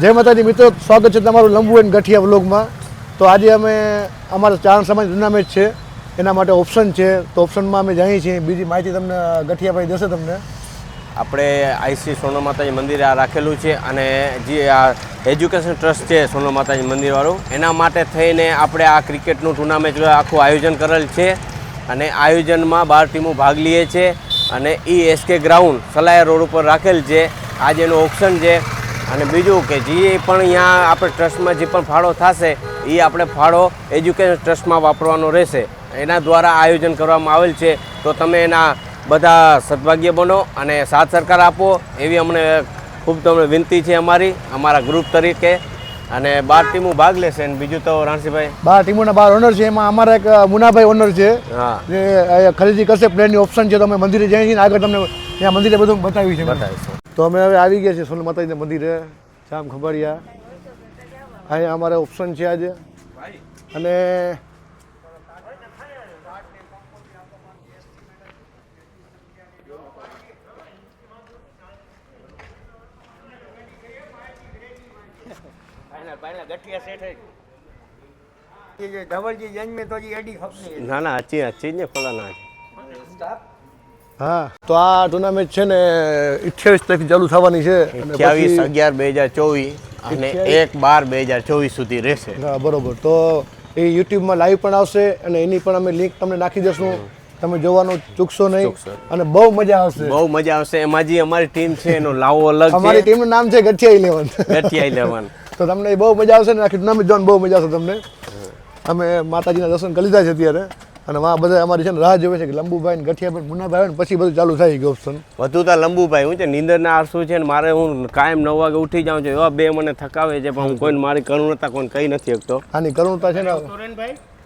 જય માતાજી મિત્રો, સ્વાગત છે તમારું લંબુ એન્ડ ગઠિયા વ્લોગમાં. તો આજે અમે અમારા ચારણ સમાજ ટુર્નામેન્ટ છે એના માટે ઓપ્શન છે, તો ઓપ્શનમાં અમે જઈએ છીએ. બીજી માહિતી તમને ગઠિયાભાઈ દેશે તમને. આપણે આઈસી સોનો માતાજી મંદિરે આ રાખેલું છે અને જે આ એજ્યુકેશન ટ્રસ્ટ છે સોનો માતાજી મંદિરવાળું, એના માટે થઈને આપણે આ ક્રિકેટનું ટુર્નામેન્ટ આખું આયોજન કરેલ છે અને આયોજનમાં 12 ટીમો ભાગ લે છે અને એસકે ગ્રાઉન્ડ સલાયા રોડ ઉપર રાખેલ છે. આજે એનું ઓપ્શન છે. અને બીજું કે જે પણ અહીંયા આપણે ટ્રસ્ટમાં જે પણ ફાળો થશે એ આપણે ફાળો એજ્યુકેશન ટ્રસ્ટમાં વાપરવાનો રહેશે. એના દ્વારા આયોજન કરવામાં આવેલ છે. તો તમે એના બધા સદભાગ્ય બનો અને સાથ સરકાર આપો એવી અમને ખૂબ તમને વિનંતી છે અમારા ગ્રુપ તરીકે. અને 12 ટીમો ભાગ લેશે. અને બીજું તો રાણસીભાઈ 12 ટીમોના 12 ઓનર છે. એમાં અમારા એક મુનાભાઈ ઓનર છે, હા, જે ખરીદી કરશે પ્લેનની ઓપ્શન છે. તો અમે મંદિરે જઈએ છીએ, આગળ તમને ત્યાં મંદિરે બધું બતાવીશું. તો અમે હવે આવી ગયા છીએ સોનલ માતાજીના મંદિરે, જામ ખંભાળિયા. અહીંયા અમારે ઓપ્શન છે આજે. અને ના ના અચી ને ફલાના. હા, તો આ ટુર્નામેન્ટ છે ને 28 તારીખથી ચાલુ થવાની છે. 28/11/2024 અને 1/12/2024 સુધી રહેશે. હા, બરોબર. તો એ યુટ્યુબમાં લાઈવ પણ આવશે અને એની પણ અમે લિંક તમને નાખી દઈશું. તમે જોવાનું ચૂકશો નહીં અને બહુ મજા આવશે. બહુ મજા આવશે. એમાં જે અમારી ટીમ છે એનો લાવો અલગ છે. અમારી ટીમનું નામ છે ગઠિયા 11. તો તમને બહુ મજા આવશે ને આખી ટુર્નામેન્ટ જોવાની બહુ મજા આવશે તમને. અમે માતાજીના દર્શન કરી લીધા છે અત્યારે અને વાં બધા અમારી છે ને રાહ જોવે છે કે લંબુભાઈ ને ગઠિયાભાઈ મુનાભાઈ આવે ને પછી બધું ચાલુ થાય ગયું ઓપ્શન. વધુ તો લંબુભાઈ હું છે નીંદરના આરસુ છે ને મારે હું કાયમ 9 વાગે ઉઠી જાઉં છું. એવા બે મને થકાવે છે પણ હું કોઈને મારી કરુણતા કોઈને કહી નથી શકતો. આની કરુણતા છે ને,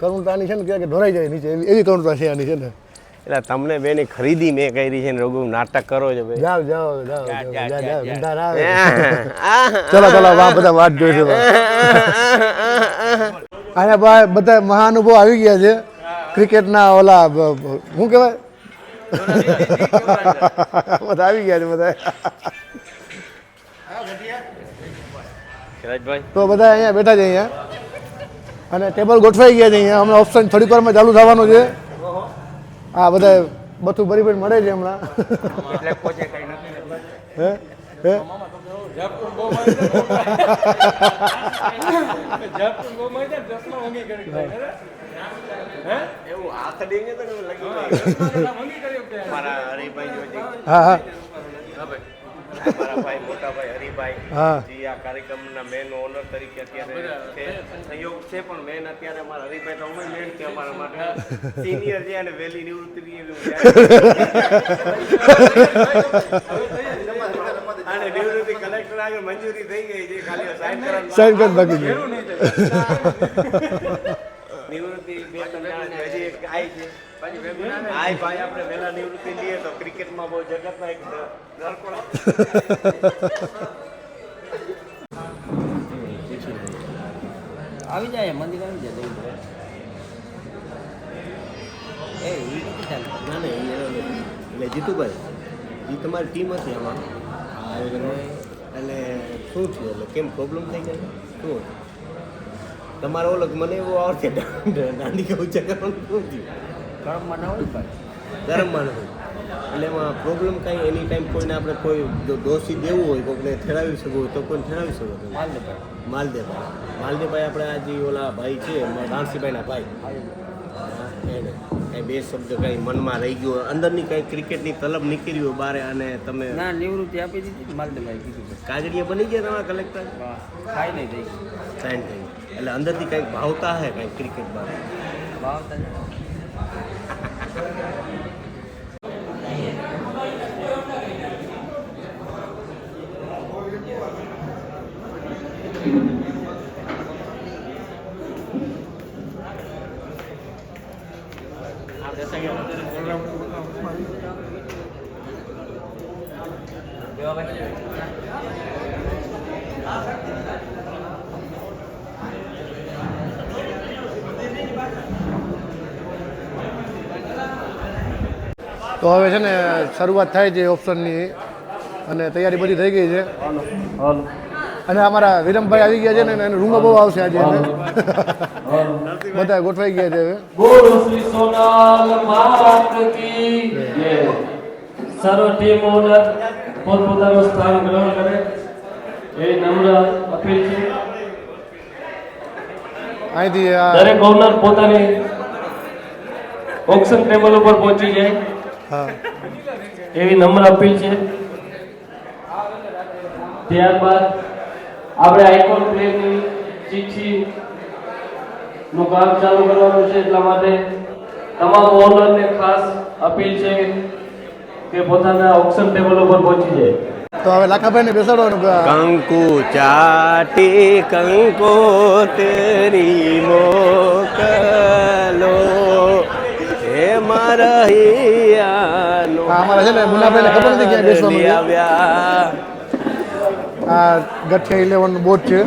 કરુણતાની છે ને કે ઢોરાઈ જાય નીચે એવી કરુણતા છે આની છે ને. એટલે તમને બેની ખરીદી મેં કરી છે ને રોગું નાટક કરો છો ભાઈ. જાઓ ચલો વાહ બધા વાત જોઈ છે. અહીંયા ભાઈ બધા મહાનુભાવ આવી ગયા છે ક્રિકેટના. ઓલા શું કહેવાય, બધા આવી ગયા છે બધા. તો બધા અહીંયા બેઠા છે અહીંયા અને ટેબલ ગોઠવાઈ ગયા છે અહીંયા. હમણાં ઓપ્શન થોડીક વારમાં ચાલુ થવાનું છે. હા, બધા બધું બરી મળે છે હમણાં. હે હે હા હા મારા ભાઈ મોટા ભાઈ હરિભાઈ જે આ કાર્યક્રમના મેન ઓનર તરીકે અત્યારે છે. સહયોગ છે પણ મેન અત્યારે અમારા હરિભાઈ તો અમે મેન છે અમારા માટે સિનિયર છે અને વહેલી નિવૃત્તિ અને નિવૃત્તિ કલેક્ટર આગળ મંજૂરી થઈ ગઈ છે. ખાલી સાઈન કરવા બાકી છે. નિવૃત્તિ 2-3 હજી એક આવી છે. ભાઈ આપણે વહેલા નિવૃત્તિ લઈએ તો ક્રિકેટમાં બહુ જગતમાં એક આવી જાય મંદિર આવી જાય. ના એટલે જીતુભાઈ એ તમારી ટીમ હતી આમાં એટલે શું થયું, એટલે કેમ પ્રોબ્લેમ થઈ ગઈ, શું તમારો ઓલો મને એવું આવડશે દાંડી કે ઊંચા કરવાનું શું થયું? ગરમમાં ના હોય ભાઈ, ગરમમાં નથી એટલે એમાં પ્રોબ્લેમ કાંઈ એની ટાઈમ કોઈને આપણે કોઈ જો દોષી દેવું હોય કોઈને ઠેરાવી શકવું હોય તો કોઈને ઠેરાવી શકો છો. માલદેભાઈ આપણે આજે ઓલા ભાઈ છે રાણસીભાઈના ભાઈ, એને કાંઈ બે શબ્દ કાંઈ મનમાં રહી ગયો અંદરની કાંઈ ક્રિકેટની તલબ નીકળી હોય બારે અને તમે ના નિવૃત્તિ આપી દીધી માલદેભાઈ કીધું કાજળિયા બની ગયા તમારા કલેક્ટર ખાઈ નહીં થઈ સાઈન થઈ એટલે અંદરથી કાંઈક ભાવતા હે કાંઈક ક્રિકેટ બારે ભાવતા તો હવે છે ને શરૂઆત થાય છે ઓપ્શનની અને તૈયારી બધી થઈ ગઈ છે. અને અમારા વિરમભાઈ આવી ગયા છે ને એને રૂમમાં બહુ આવશે આજે એને. બધા ગોઠવાઈ ગયા છે હવે. બોલો શ્રી સોનાલ માત કી જય. સર્વ ટીમ ઓનર પોતપોતાનું સ્થાન ગ્રહણ કરે એવી નમ્ર અપીલ છે. અહીંથી આ દરેક ઓનર પોતાની ઓક્શન ટેબલ ઉપર પહોંચી જાય હા એવી નમ્ર અપીલ છે. ત્યારબાદ આપણે આઇકોન પ્લેની ચિઠ્ઠી નું કામ ચાલુ કરવાનું છે. એટલા માટે તમામ ઓનરને ખાસ અપીલ છે કે પોતાના ઓક્શન ટેબલ ઉપર પહોંચી જાય. તો હવે લાખાભાઈને બેસાડવાનું કંકુ ચાટી કંકોતરી મોકલો હે મારા હિયાનો હા, અમારા છે ને મુન્નાભાઈને ખબર નથી ક્યાં બેસવાનું છે. આવ્યા આ ગઠિયા 11 બોટ છે.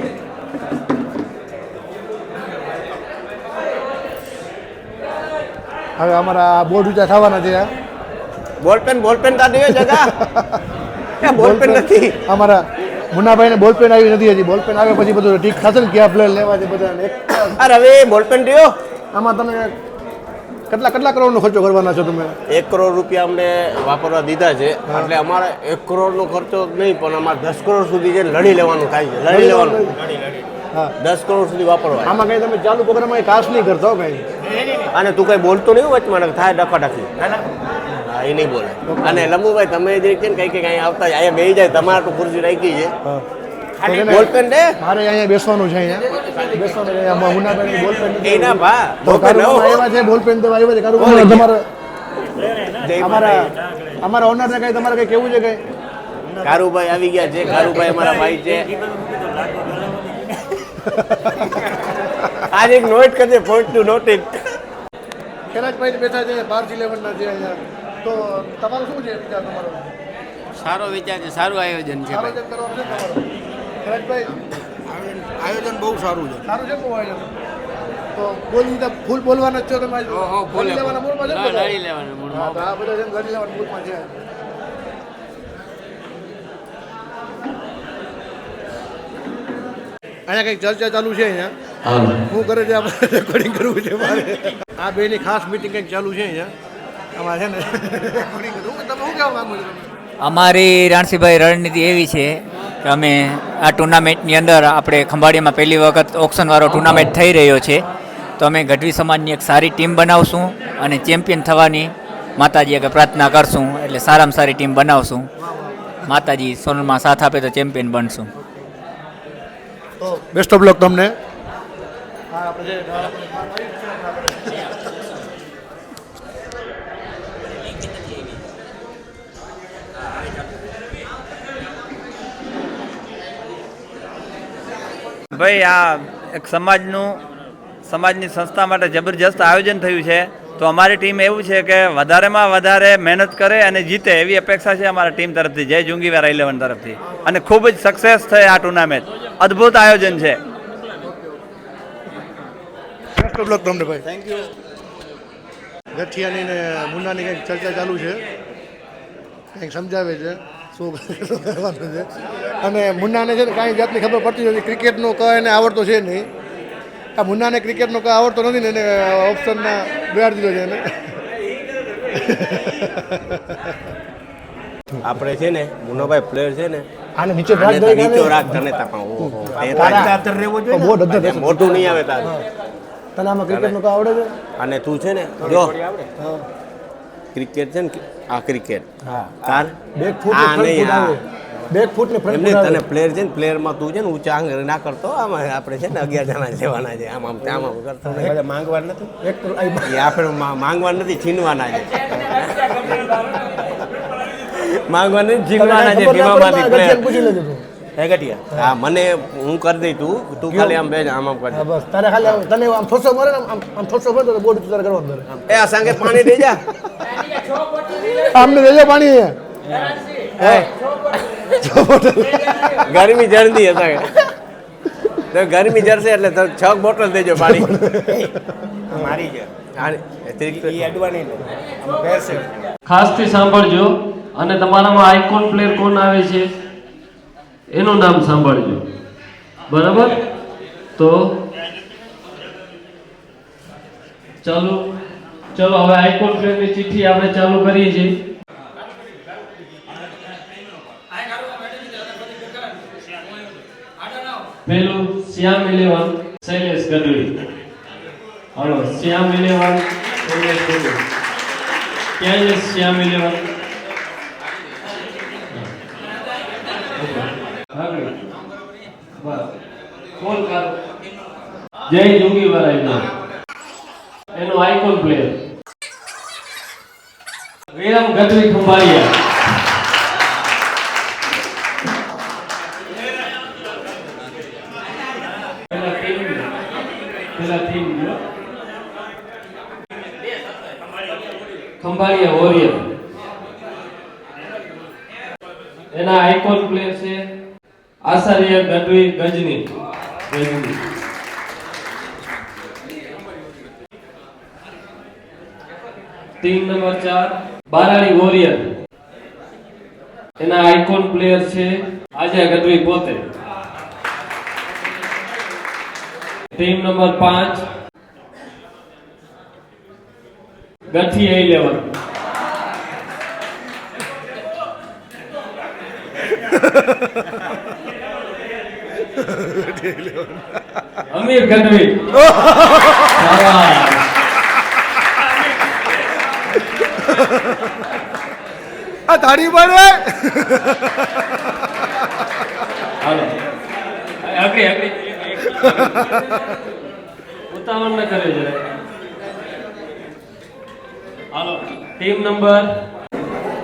હવે અમારા બોર્ડ ઊંચા થવાના છે. બોલપેન કાઢી જગા એ બોલપેન નથી અમારા મુન્નાભાઈને બોલપેન આવી નથી હજી. બોલપેન આવે પછી બધું ઠીક થશે ને ક્યાં પ્લેયર લેવા છે બધાને. અરે હવે બોલપેન રહ્યો આમાં તમે કેટલા કરોડનો ખર્ચો કરવાના છો તમે? 1 કરોડ રૂપિયા અમને વાપરવા દીધા છે એટલે અમારે 1 કરોડનો ખર્ચો નહીં પણ અમારે 10 કરોડ સુધી છે લડી લેવાનું થાય છે. લડી લેવાનું હા 10 કરોડ સુધી વાપરવા. આમાં કઈ તમે ચાલુ પ્રોગ્રામમાં કાસ નહીં કરતા હો કઈ. અને તું કઈ બોલતો નહીં વચમાં થાય ડફાડફી. હા એ નહીં બોલે. અને લંબુભાઈ તમે જે છે ને કઈ કઈ આવતા અહીંયા બેસી જાય તમારે તો ખુરશી રાખી છે હા ખાલી બોલપેન દે મારે અહીંયા બેસવાનું છે. અહીંયા બેસવાનું છે. આમાં મુન્નાભાઈને બોલપેન નથી. એના ભા તો બોલપેન કારુબાઈ આવ્યા છે, બોલપેન તો આવ્યા છે. કારુબાઈ તમારે અમારા ઓનરને કઈ તમારે કઈ કેવું છે કઈ? કારુભાઈ આવી ગયા છે. કારુભાઈ અમારા ભાઈ છે. આજે એક નોટ કરજે પોઈન્ટ ટુ નોટ ઇટ. કેરાજભાઈ બેઠા છે, માર્ચ 11 ના છે અહીંયા. તો તમારું શું છે વિચાર તમારો? સારો વિચાર છે, સારું આયોજન છે આયોજન કરવાનું છે તમારું? કેરાજભાઈ આયોજન બહુ સારું છે. સારું છે બહુ આયોજન. તો બોલી ફૂલ બોલવાના જ છો તમે? બોલી લેવાના મૂળમાં છે ને બધા? લડી લેવાનું હા, તો આ બધા છે ને લડી લેવાના મૂળમાં છે. અહીંયા કંઈક ચર્ચા ચાલુ છે અહીંયા. શું કરે છે આપણે રેકોર્ડિંગ કરવું છે મારે. આ બેની ખાસ મીટિંગ કંઈક ચાલુ છે અહીંયા. આમાં છે ને રેકોર્ડિંગ કરવું. તમે શું કહેવા માંગો છો તમે? અમારી રાણસીભાઈ રણનીતિ એવી છે કે અમે આ ટુર્નામેન્ટની અંદર આપણે ખંભાળિયામાં પહેલી વખત ઓક્શનવાળો ટુર્નામેન્ટ થઈ રહ્યો છે તો અમે ગઢવી સમાજની એક સારી ટીમ બનાવશું અને ચેમ્પિયન થવાની માતાજી આગળ પ્રાર્થના કરશું. એટલે સારામાં સારી ટીમ બનાવશું. માતાજી સોનલમાં સાથ આપે તો ચેમ્પિયન બનશું. તો બેસ્ટ ઓફ લક તમને. ભાઈ આ એક સમાજની સંસ્થા માટે જબરજસ્ત આયોજન થયું છે તો અમારી ટીમ એવું છે કે વધારેમાં વધારે મહેનત કરે અને જીતે એવી અપેક્ષા છે અમારા ટીમ તરફથી. જય જુંગીવાર 11 તરફથી. અને ખૂબ જ સક્સેસ થઈ આ ટુર્નામેન્ટ. અદ્ભુત આયોજન છે. બેસ્ટ ઓફ લક તમને ભાઈ. Thank you. ગઠિયાની ને મુન્નાની કંઈક ચર્ચા ચાલુ છે. કંઈક સમજાવે છે શું કરવાનું છે. અને મુન્નાને છે ને કાંઈ જાતની ખબર પડતી નથી. ક્રિકેટનો ક એને આવડતો છે નહીં. આ મુન્નાને ક્રિકેટનો ક આવડતો નથી ને એને ઓપ્શનમાં બેહાડી દીધો છે એને. આપણે છે ને મુન્નાભાઈ પ્લેયર છે ને આને નીચે ભાગ આને તો નીચો રાખ તને તાપા. ઓહો બહુ ડદ્દર છે. મોટું નહીં આવે તારે. તને આમાં ક્રિકેટનો ક આવડે છે? અને તું છે ને જો ક્રિકેટ છે ને આ ક્રિકેટ તાર બેક ફૂટ આ ને નહીં ફ્રન્ટ આ આવે. બેક ફૂટ ને ફ્રન્ટ એમને ફૂટ તને આવે. પ્લેયર છે ને પ્લેયરમાં તું છે ને ઊંચા આંગળ ના કરતો. આમાં આપણે છે ને 11 જણા લેવાના છે. આમ આમ આમ કરતો નહીં. માંગવા નથી એક તો આ- એ આપણે માંગવા નથી, છીનવાના છે. માંગવા નથી, છીનવાના છે. ખબર ના પડે ટીમામાંથી તો આ પ્લેયર ગઠિયાને પૂછી લેજો તું. હે ગટિયા હા મને હું કરી દઈ તું ખાલી આમ બે આમ આમ કરી હા, બસ તારે ખાલી તને આમ ઠોસો મારે ને આમ ઠોસો મારે તો બોર્ડ તારે કરવાનું તારે. દે. એ આ સાંગે પાણી દઈ જા. આમને દેજો પાણી ગરમી જળદી હતા તો ગરમી જરશે એટલે તો 6 બોટલ દેજો પાણી. મારી છે ખાસથી સાંભળજો અને તમારામાં આઇકોન પ્લેયર કોણ આવે છે એનું નામ સાંભળજો. બરાબર, તો ચાલો ચલો હવે આઇકોન પ્લેયરની ચિઠ્ઠી આપણે ચાલુ કરીએ છીએ. પેલું શ્યામ 11 શૈલેષ ગઢવી. હલો, શ્યામ 11 શૈલેષ ગઢવી. ક્યાં છે શ્યામ 11? આગળ બસ કોલ કરો. જય જુંગી વાળા એનો આઇકોન પ્લેયર વિરમ ગઢવી ખંભાળિયા. પેલા ટીમ ખંભાળિયા વોરિયર. એના આઇકોન પ્લેયર છે Acharya Gadhvi Gajni. Team number 4 Baradi warrior. એના આઇકોન પ્લેયર છે આજય ગઢવી પોતે. ટીમ નંબર 5 ગઠી 11. અમીર ગઢવી. આ તાળી પાડે. હાલો આગળ ઉતાવળ ન કરે જરા. હાલો ટીમ નંબર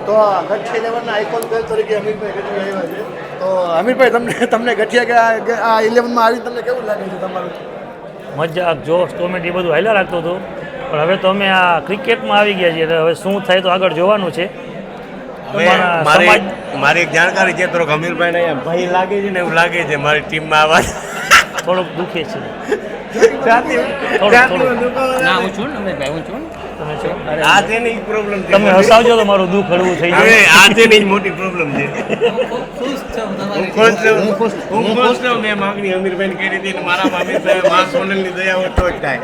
તો ગઠ 11 ના આઇકોન પ્લેયર તરીકે અમીરભાઈ ગઢવી આવ્યા છે. તો અમીરભાઈ તમને ગઠિયા કે આ 11 માં આવી તમને કેવું લાગે છે તમારું? મજાક જોશ કોમેડી બધું હાલ્યા રાખતું હતું, પણ હવે તો અમે આ ક્રિકેટમાં આવી ગયા છીએ. હવે શું થાય તો આગળ જોવાનું છે. મારી એક જાણકારી છે, થોડોક અમીરભાઈને અહીંયા ભય લાગે છે ને એવું લાગે છે મારી ટીમમાં આવવા. થોડુંક દુખે છે. આ છે ને પ્રોબ્લેમ છે. તમે હસાવજો તો મારું દુઃખ હળવું થઈ જાય. આ છે ને મોટી પ્રોબ્લેમ છે. હું ખુશ છું. મેં માંગણી અમીરભાઈને કરી હતી, મારા અમીરભાઈ મા સોનલની દયા હોય તો જ થાય.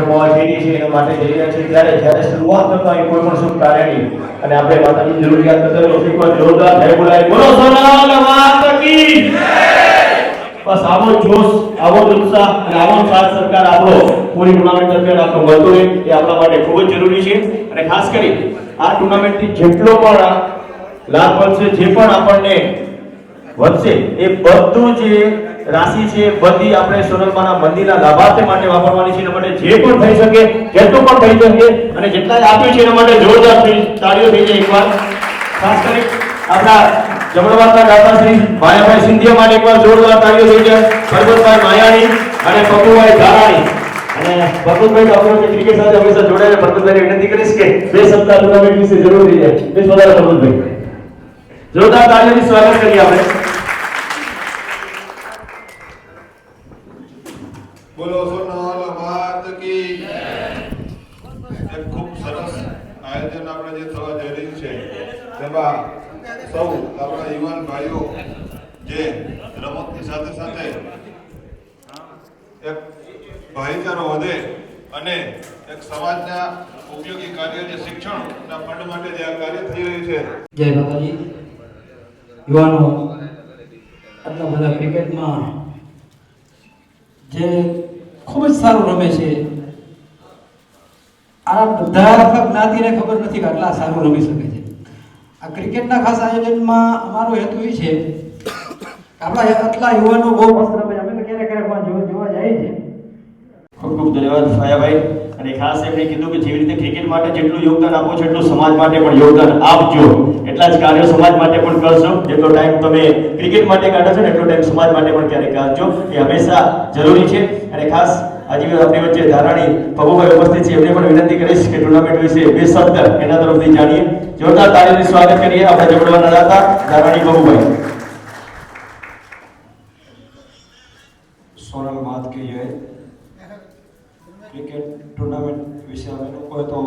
એના માટે જઈ રહ્યા છીએ ત્યારે શરૂઆત કરતા હોય કોઈ પણ શુભ કાર્યની અને આપણે માતાની જરૂરિયાત કરતા એક વાર જોરદાર જય બોલાય. બોલો સોનાલ માતા કી બસ આવો જોશ, આવો ઉત્સાહ અને આવો સાથ સરકાર આપણો પૂરી ટુર્નામેન્ટ દરમિયાન આપણો મળતો રહે એ આપણા માટે ખૂબ જ જરૂરી છે. અને ખાસ કરી આ ટુર્નામેન્ટથી જેટલો પણ લાભ મળશે, જે પણ આપણને વધશે, એ બધું જે રાશિ છે બધી આપણે સોનલમાના મંદિરના લાભાર્થ માટે વાપરવાની છે. એના માટે જે પણ થઈ શકે જેટલું પણ થઈ શકે અને જેટલા આપ્યું છે એના માટે જોરદાર તાળીઓ થઈ જાય એકવાર. ખાસ કરી આપણા જમણવારના દાતા શ્રી માયાભાઈ સિંધિયા માટે એકવાર જોરદાર તાળીઓ થઈ જાય. પરબતભાઈ માયાણી અને પપ્પુભાઈ ધારાણી. અને પરબતભાઈ આપણે ક્રિકેટ સાથે હંમેશા જોડાયેલા પરબતભાઈને વિનંતી કરીશ કે બે સપ્તાહ ટુર્નામેન્ટ વિશે જરૂર થઈ જાય. બેસ વધારે પરબતભાઈ જોરદાર તાળીઓથી સ્વાગત કરીએ આપણે. બોલો સોનાલ માત કી એક ખૂબ સરસ આયોજન આપણે જે થવા જઈ રહ્યું છે તેમાં સૌ આપણા યુવાન ભાઈઓ જે રમતની સાથે સાથે એક ભાઈચારો વધે અને એક સમાજના ઉપયોગી કાર્ય જે શિક્ષણના ફંડ માટે જે આ કાર્ય થઈ રહ્યું છે. જય માતાજી. યુવાનો આટલા બધા ક્રિકેટમાં જે ખૂબ જ સારું રમે છે, આ બધા જ્ઞાતિને ખબર નથી કે આટલા સારું રમી શકે છે. આ ક્રિકેટના ખાસ આયોજનમાં અમારો હેતુ એ છે કે આપણા આટલા યુવાનો બહુ મસ્ત રમે. અમે તો ક્યારેક જોવા જઈએ છીએ. ખૂબ ખૂબ ધન્યવાદ ફાયાભાઈ. અને ખાસ એમણે કીધું કે જેવી રીતે ક્રિકેટ માટે જેટલું યોગદાન આપો છો એટલું સમાજ માટે પણ યોગદાન આપજો. એટલા જ કાર્યો સમાજ માટે પણ કરશો. જેટલો ટાઈમ તમે ક્રિકેટ માટે કાઢો છો ને એટલો ટાઈમ સમાજ માટે પણ ક્યારેક કાઢજો. એ હંમેશા જરૂરી છે. અને ખાસ આજે આપણી વચ્ચે ધારાણી પપ્પુભાઈ ઉપસ્થિત છે, એમને પણ વિનંતી કરીશ કે ટુર્નામેન્ટ વિશે બે શબ્દ એના તરફથી જાણીએ. જોરદાર તાળીઓથી સ્વાગત કરીએ આપણા જમણવારના દાતા ધારાણી પપ્પુભાઈ. સોનલ માત કી જય. ક્રિકેટ ટુર્નામેન્ટ વિશે અમે લોકોએ તો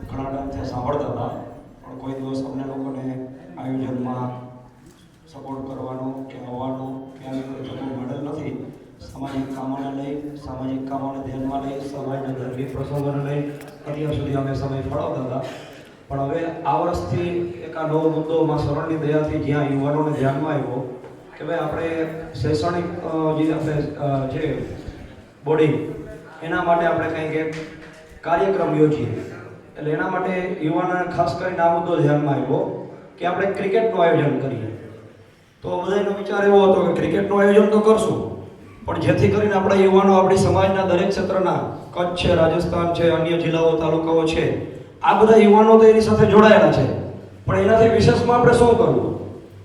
ઘણા ટાઈમથી સાંભળતા હતા, પણ કોઈ દિવસ અમને લોકોને આયોજનમાં સપોર્ટ કરવાનો કે આવવાનો કે ક્યાંય કોઈ મોડેલ નથી. સામાજિક કામોને લઈ, સામાજિક કામોને ધ્યાનમાં લઈ, સમાજના ધાર્મિક પ્રસંગોને લઈ અત્યાર સુધી અમે સમય ફાળવતા હતા. પણ હવે આ વર્ષથી એક આ નવો મુદ્દો માં શરણની દયાથી જ્યાં યુવાનોને ધ્યાનમાં આવ્યો કે ભાઈ આપણે શૈક્ષણિક જે બોડી એના માટે આપણે કંઈક એક કાર્યક્રમ યોજીએ. એટલે એના માટે યુવાનોને ખાસ કરીને આ મુદ્દો ધ્યાનમાં આવ્યો કે આપણે ક્રિકેટનું આયોજન કરીએ. તો બધાનો વિચાર એવો હતો કે ક્રિકેટનું આયોજન તો કરશું, પણ જેથી કરીને આપણા યુવાનો આપણી સમાજના દરેક ક્ષેત્રના કચ્છ છે, રાજસ્થાન છે, અન્ય જિલ્લાઓ તાલુકાઓ છે, આ બધા યુવાનો તો એની સાથે જોડાયેલા છે. પણ એનાથી વિશેષમાં આપણે શું કરવું?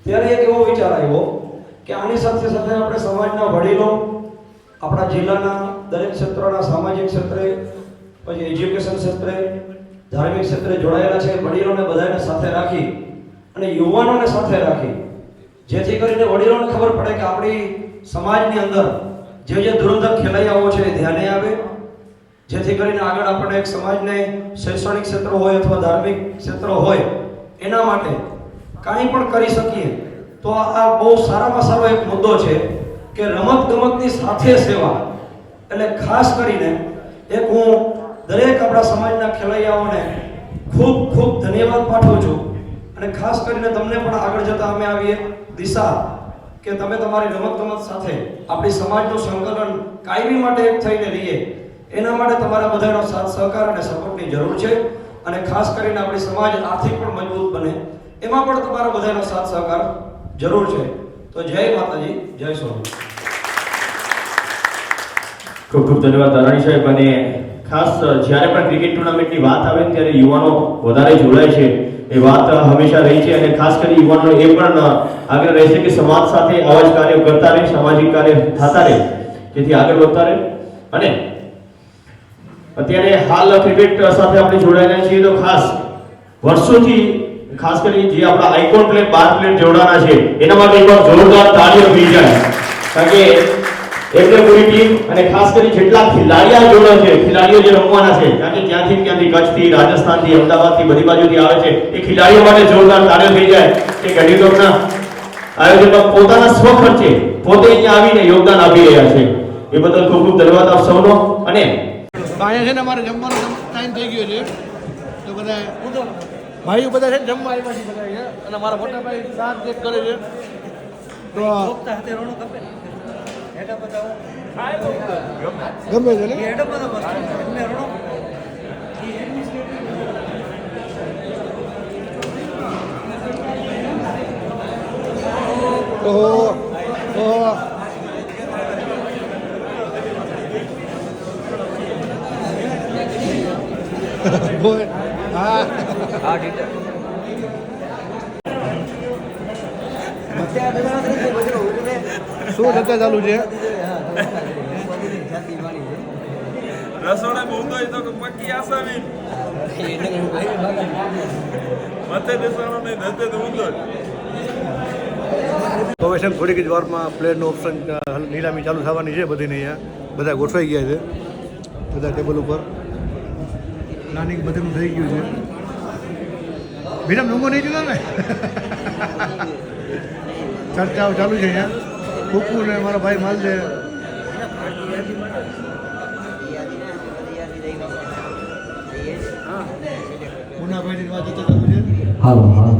ત્યારે એક એવો વિચાર આવ્યો કે આની સાથે સાથે આપણે સમાજના વડીલો, આપણા જિલ્લાના દરેક ક્ષેત્રના સામાજિક ક્ષેત્રે, પછી એજ્યુકેશન ક્ષેત્રે, ધાર્મિક ક્ષેત્રે જોડાયેલા છે વડીલોને બધાને સાથે રાખી અને યુવાનોને સાથે રાખી, જેથી કરીને વડીલોને ખબર પડે કે આપણી સમાજની અંદર જે ધુરંધર ખેલૈયાઓ છે એ ધ્યાને આવે, જેથી કરીને આગળ આપણે એક સમાજને શૈક્ષણિક ક્ષેત્ર હોય અથવા ધાર્મિક ક્ષેત્ર હોય એના માટે કાંઈ પણ કરી શકીએ. તો આ બહુ સારામાં સારો એક મુદ્દો છે કે રમતગમતની સાથે સેવા. એટલે ખાસ કરીને એક હું દરેક આપણા સમાજના ખેલૈયાઓને ખૂબ ખૂબ ધન્યવાદ પાઠવું છું. અને ખાસ કરીને તમને પણ આગળ જતા અમે આવી એક દિશા કે તમે તમારી રમતગમત સાથે આપણી સમાજનું સંકલન કાયમી માટે એક થઈને રહીએ, એના માટે તમારા બધાનો સાથ સહકાર અને સપોર્ટની જરૂર છે. અને ખાસ કરીને આપણી સમાજ આર્થિક પણ મજબૂત બને એમાં પણ તમારા બધાનો સાથ સહકાર જરૂર છે. તો જય માતાજી, જય સોમનાથ. ખૂબ ખૂબ ધન્યવાદ ધારાણી સાહેબ. અને ખાસ જ્યારે પણ ક્રિકેટ ટુર્નામેન્ટની વાત આવે ત્યારે યુવાનો વધારે જોડાય છે એ વાત હંમેશા રહી છે. અને ખાસ કરી યુવાનોનો એ પણ આગ્રહ રહેશે કે સમાજ સાથે આવા જ કાર્ય કરતા રહે, સામાજિક કાર્ય થતા રહે, જેથી આગળ વધતા રહે. અને અત્યારે હાલ ક્રિકેટ સાથે આપણે જોડાયેલા છીએ તો ખાસ વર્ષોથી ખાસ કરી જે આપણા આઇકોન પ્લેયર 12 પ્લેયર જોડાના છે એના માટે એકવાર જોરદાર તાળીઓ થઈ જાય. કારણ કે એટલે પૂરી ટીમ અને ખાસ કરી જેટલા ખેલાડીઓ જોડે છે, ખેલાડીઓ જે રમવાના છે, કારણ કે ક્યાંથી કચ્છથી, રાજસ્થાનથી, અમદાવાદથી, બધી બાજુથી આવે છે, એ ખેલાડીઓ માટે જોરદાર તાળીઓ થઈ જાય કે ગાંધીનગરના આયોજનમાં પોતાના સ્વખર્ચે પોતે અહીંયા આવીને યોગદાન આપી રહ્યા છે. એ બદલ ખૂબ ખૂબ ધન્યવાદ આપ સૌનો. અને અહીંયા છે ને અમારે જમવાનો ટાઈમ થઈ ગયો છે, તો બધા ભાઈઓ બધા છે જમવા આવ્યા છે બધા અહીંયા. અને મારા મોટા ભાઈ શાક ચેક કરે છે. તો ગમે છે ને શું ચર્ચા ચાલુ છે? રસોડા બહુ તો પક્કી આસામી મતે દેસાનો નહીં ધતે તો ઊંધો. તો હવે છે ને થોડીક જ વારમાં પ્લેયરનું ઓપ્શન નીલામી ચાલુ થવાની છે. બધીને અહીંયા બધા ગોઠવાઈ ગયા છે, બધા ટેબલ ઉપર નાની બધું થઈ ગયું છે. વિરમ ડુંગો નહીં જોયો ને ચર્ચાઓ ચાલુ છે અહીંયા. કુકુ ને મારા ભાઈ માલદે મુનાભાઈની વાત ચાલુ છે. હાલો હાલો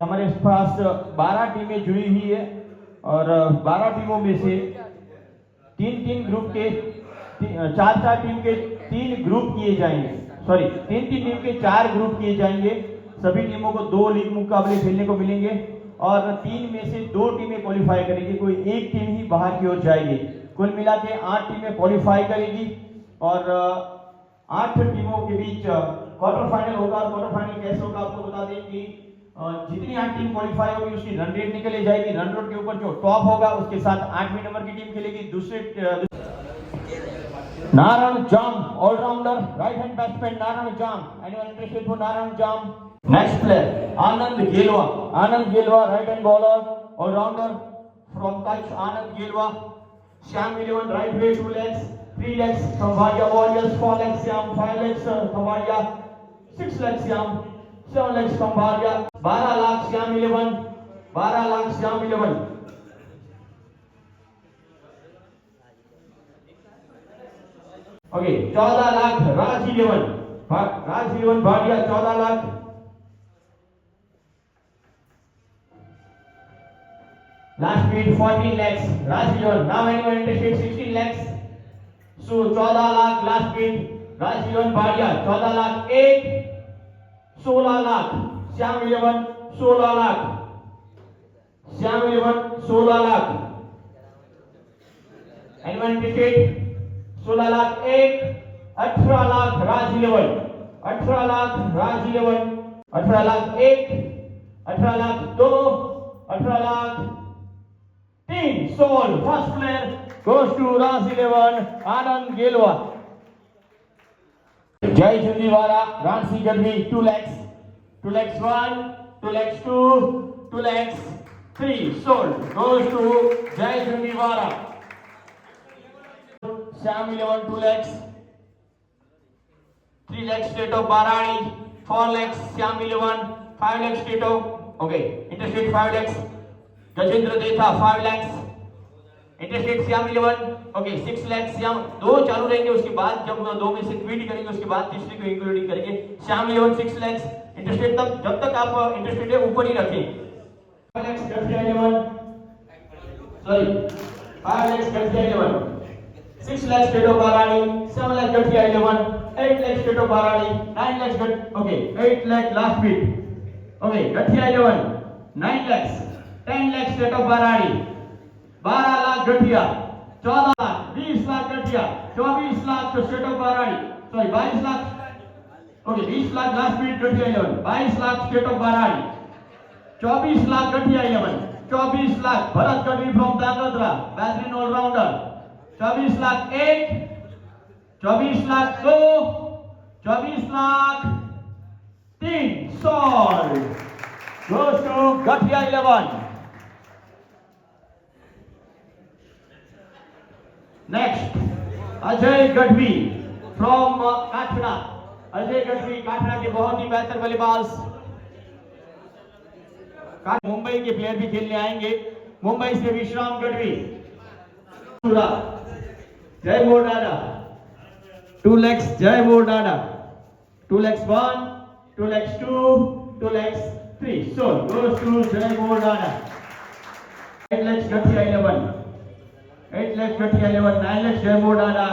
हमारे पास 12 टीमें जुड़ी हुई है और 12 टीमों में से 3 ग्रुप के 4 टीम के 3 ग्रुप किए जाएंगे. सॉरी 3 टीम के 4 ग्रुप किए जाएंगे. सभी टीमों को 2 लीग मुकाबले खेलने को मिलेंगे और 3 में से 2 टीमें क्वालिफाई करेंगी. कोई एक टीम ही बाहर की ओर जाएगी. कुल मिला के 8 टीमें क्वालिफाई करेगी और 8 टीमों के बीच क्वार्टर फाइनल होगा. क्वार्टर फाइनल कैसे होगा आपको बता दें कि जितनी 8 टीम क्वालिफाई होगी उसकी रन रेट निकली जाएगी. रन रेट के ऊपर जो टॉप होगा उसके साथ 8वें नंबर की टीम खेलेगी. दूसरे Narang Jam, all-rounder, right-hand batsman Narang Jam. Anyone interested for Narang Jam? Next player, Anand Gilwa. Anand Gilwa, right-hand bowler, all-rounder from Kutch. Anand Gilwa. Shyam 11, right way, 2 legs, 3 legs, Kambharia Warriors, 4 legs, Shyam, 5 legs, Kambharia, 6 legs, Shyam, 7 legs, Kambharia, 12 lakh, Shyam 11, 12 lakh, Shyam 11. Okay, 14 lakh, Raj 11, Raj 11, Bhadia, 14 lakh. Last bid 14 lakhs, Raj 11. Now anyone interested 16 lakhs. So 14 lakh, last bid, Raj 11, Bhadia, 14 lakh, 8, 16 lakh, Shyam 11, 16 lakh, Shyam 11, 16 lakh. Anyone interested? 16 lakh, 8, 18 lakh, Raj 11, 18 lakh, Raj 11, 18 lakh, 8, 18 lakh, 2, 18 lakh, 3, sold. First player goes to Raj 11, Anand Gilwa. Jai Chundiwara, Ransi Gadvi, 2 lakhs, 2 lakhs 1, 2 lakhs 2, 2 lakhs 3, sold. Goes to Jai Chundiwara. Shyam 11, 2 lakhs, 3 lakhs state of Barani, 4 lakhs Shyam 11, 5 lakhs state of, okay, interstate 5 lakhs, Gajendra Detha 5 lakhs, interstate Shyam 11, okay 6 lakh Shyam, 2 चालू रहेंगे, उसके बाद जब 2 में से quit करेंगे उसके बाद तीसरे को इंक्लूड करेंगे। श्याम 11 6 लाख इंटरस्टेट तक, जब तक आप इंटरस्टेट है ऊपर ही रखें। 5 lakh Gathiya 11, sorry 5 lakh Gathiya 11, 6 lakh state of बारानी, 7 लाख गठिया 11, 8 लाख स्टेट ऑफ बारानी, 9 lakh okay 8 lakh last bit, okay गठिया 11, 9 लाख, 10 लाख स्टेट ऑफ बारानी, 12 लाख गठिया, 14 लाख, 20 लाख गठिया, 24 लाख स्टेट ऑफ बारानी, sorry 22 lakh, okay 20 lakh last bid Gathiya 11, 22 lakh state of बारानी, 24 लाख गठिया 11, 24 लाख भरत गढ़वी फ्रॉम दादरा, बेहतरीन allrounder, 24 lakh 1, 24 lakh 2, 24 lakh 3, sold. Goes to गठिया 11. Next, Ajay Gadhvi from काठड़ा. अजय गढ़वी काठड़ा के बहुत ही बेहतर बल्लेबाज, मुंबई के प्लेयर भी खेलने आएंगे। मुंबई से विश्राम गढ़वी, जय मोरडाडा, 2 lakhs जय मोरडाडा, 2 lakhs 1, 2 lakhs 2, 2 lakhs 3, so goes to जय मोरडाडा. 8 lakhs गठिया 11, 8 lakhs गठिया 11, 9 lakhs जय मोरडाडा,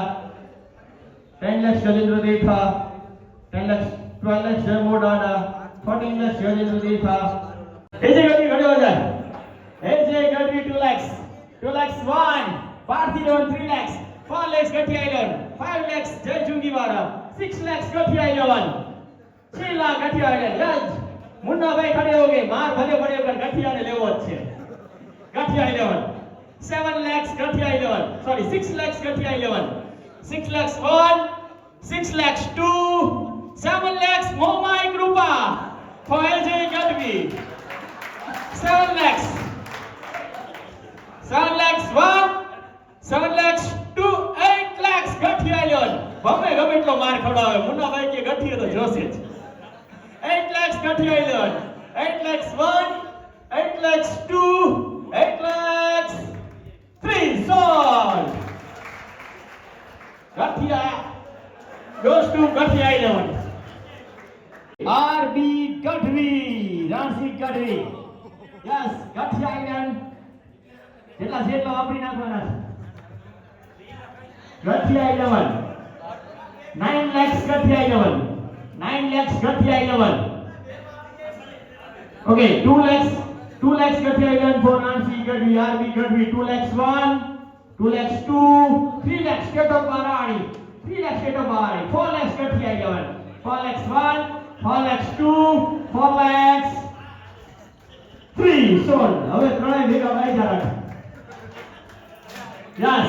10 lakhs Gajendra Detha, 10 lakhs 12 lakhs जय मोरडाडा, 14 lakhs गजेंद्र देथा. एजे गढ़वी खड़े हो जाए. एजे Gadhvi 2 lakhs, 2 lakhs 1, Bharti 11 3 lakhs, 4 lakhs गठिया 11, 5 lakhs जय चुंगीवाड़ा, 6 lakhs गठिया 11, 6 लाख गठिया 11. यस मुन्ना भाई खड़े हो गए, मार भले पड़े पर गठिया ने लेवो अच्छे. गठिया 11, 7 lakhs गठिया 11, sorry 6 lakhs गठिया 11, 6 lakhs 1, 6 lakhs 2, 7 lakhs Momai Krupa for LJ Gadvi. 7 lakhs, 7 lakhs 1, 7 lakhs 2, 8 lakhs ગઠિયા 11. ગમે એટલો માર ખવડાવે મુન્ના ભાઈ કે ગઠિયા તો જોશે જ. 8 lakhs ગઠિયા 11, 8 lakhs 1, 8 lakhs 2, 8 lakhs 3, sold. ગઠિયા goes to ગઠિયા 11. RB Gadhvi, Ransi Gadhvi. Yes, ગઠિયા 11. જેટલા વાપરી નાખવાના છે. ગઠિયા 11, 9 lakhs ગઠિયા 11, 9 lakhs ગઠિયા 11. Okay, 2 lakhs ગઠિયા 11 for Nancy Gadvi, RB Gadvi. 2 lakhs 1, 2 lakhs 2, 3 lakhs state of Barani, 3 lakhs state of Barani, 4 lakhs ગઠિયા 11, 4 lakhs 1, 4 lakhs 2, 4 lakhs 3, sold. હવે ત્રણેય ભેગા વાયદા રાખો. Yes.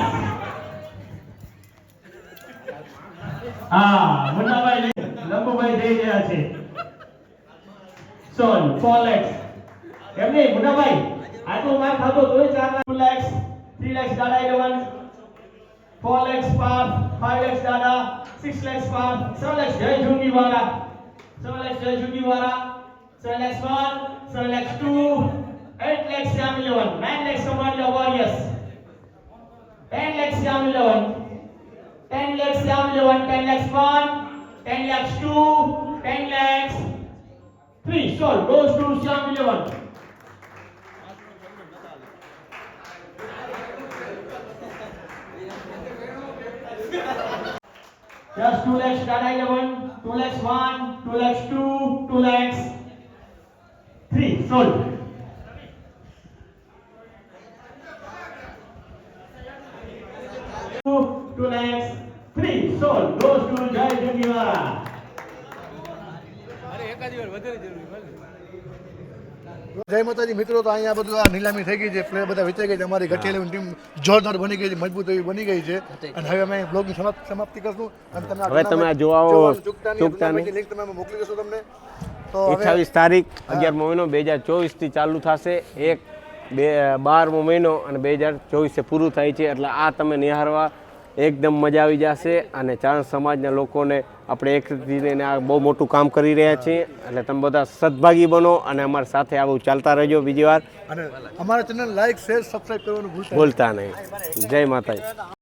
હા મુન્નાભાઈ લંબુભાઈ જઈ રહ્યા છે સોલ 4 lakhs એમ નહીં મુન્નાભાઈ આટલું માર ખાતો તોય 4 lakhs 3 lakhs દાડા 11 4 lakhs par 5 lakhs દાડા 6 lakhs par 7 lakhs જય જુંગીવાળા 7 lakhs જય જુંગીવાળા 7 lakhs 1 7 lakhs 2 8 lakhs Syam 11 9 lakhs Kamadia Warriors 10 lakhs Syam 11 10 lakhs Syam 11 10 lakhs 1 10 lakhs 2 10 lakhs 3 sold goes to Syam 11 just 2 lakhs Tata 11 2 lakhs 1 2 lakhs 2 2 lakhs 3 sold 2 lakhs 3 sold goes to Jai Jangiwara જય માતાજી મિત્રો, તો અહીંયા બધું આ નીલામી થઈ ગઈ છે, પ્લેયર બધા વેચાઈ ગઈ છે, અમારી ગઠિયાની ટીમ જોરદાર બની ગઈ છે, મજબૂત એવી બની ગઈ છે અને હવે અમે બ્લોગની સમાપ્તિ કરશું અને તમે હવે તમે આ જોવાઓ ચૂકતા નહીં. લિંક તમે મોકલી દેશો તમને. તો 28 તારીખ 11મો મહિનો 2024 થી ચાલુ થશે, 12મો મહિનો અને 2024 પૂરું થાય છે. એટલે આ તમે નિહાળવા એકદમ મજા આવી જશે અને ચારણ સમાજના લોકોને આપણે એક રીતે આ બહુ મોટું કામ કરી રહ્યા છીએ. એટલે તમે બધા સદભાગી બનો અને અમારી સાથે આવું ચાલતા રહેજો. બીજી વાર અને અમારા ચેનલ લાઈક શેર સબસ્ક્રાઇબ કરવાનું ભૂલતા નહીં. જય માતાજી.